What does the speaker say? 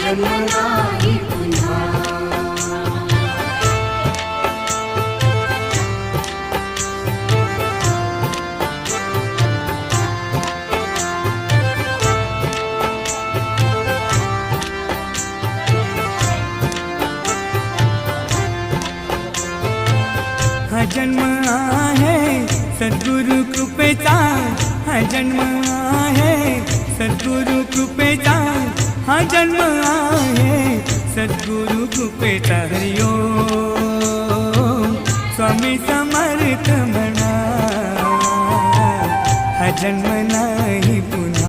जन्म नाही पुन्हा. हा जन्म आहे सद्गुरु कृपेचा, हा जन्म आहे सद्गुरु कृपेचा, हा जन्म आहे सद्गुरु कृपेचा. हरि ओम स्वामी समर्थ म्हणा. हा जन्म